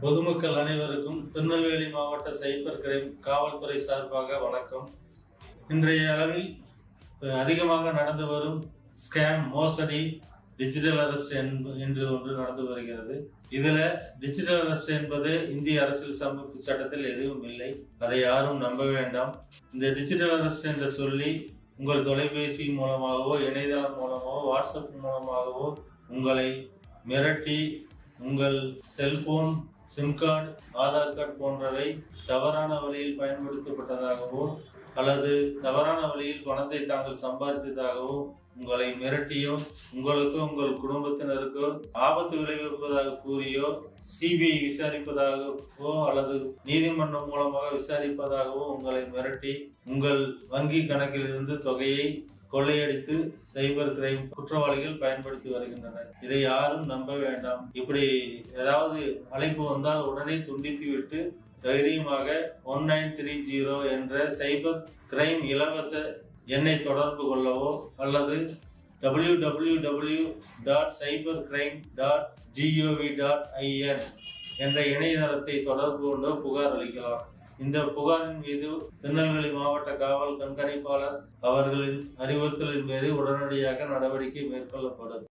பொதுமக்கள் அனைவருக்கும் திருநெல்வேலி மாவட்ட சைபர் கிரைம் காவல்துறை சார்பாக வணக்கம். இன்றைய அளவில் அதிகமாக நடந்து வரும் ஸ்கேம், மோசடி, டிஜிட்டல் அரெஸ்ட் என்று ஒன்று நடந்து வருகிறது. இதுல டிஜிட்டல் அரெஸ்ட் என்பது இந்திய அரசியல் அமைப்பு சட்டத்தில் எதுவும் இல்லை. அதை யாரும் நம்ப வேண்டாம். இந்த டிஜிட்டல் அரெஸ்ட் என்று சொல்லி உங்கள் தொலைபேசி மூலமாகவோ, இணையதளம் மூலமாகவோ, வாட்ஸ்அப் மூலமாகவோ உங்களை மிரட்டி உங்கள் cellphone, sim card, Aadhaar card போன்றவை தவறான வழியில் பயன்படுத்தப்பட்டதாகவோ அல்லது தவறான வழியில் பணத்தை தாங்கள் சம்பாதித்ததாகவோ உங்களை மிரட்டியோ, உங்களுக்கோ உங்கள் குடும்பத்தினருக்கோ ஆபத்து விளைவிப்பதாக கூறியோ, சிபிஐ விசாரிப்பதாகவோ அல்லது நீதிமன்றம் மூலமாக விசாரிப்பதாகவோ உங்களை மிரட்டி உங்கள் வங்கி கணக்கில் இருந்து தொகையை கொள்ளையடித்து சைபர் கிரைம் குற்றவாளிகள் பயன்படுத்தி வருகின்றனர். இதை யாரும் நம்ப வேண்டாம். இப்படி ஏதாவது அழைப்பு வந்தால் உடனே துண்டித்து விட்டு தைரியமாக 1930 என்ற சைபர் கிரைம் இலவச எண்ணை தொடர்பு கொள்ளவோ அல்லது www.cybercrime.gov.in என்ற இணையதளத்தை தொடர்பு கொண்டு புகார் அளிக்கலாம். இந்த புகாரின் மீது திருநெல்வேலி மாவட்ட காவல் கண்காணிப்பாளர் அவர்களின் அறிவுறுத்தலின் பேரில் உடனடியாக நடவடிக்கை மேற்கொள்ளப்படும்.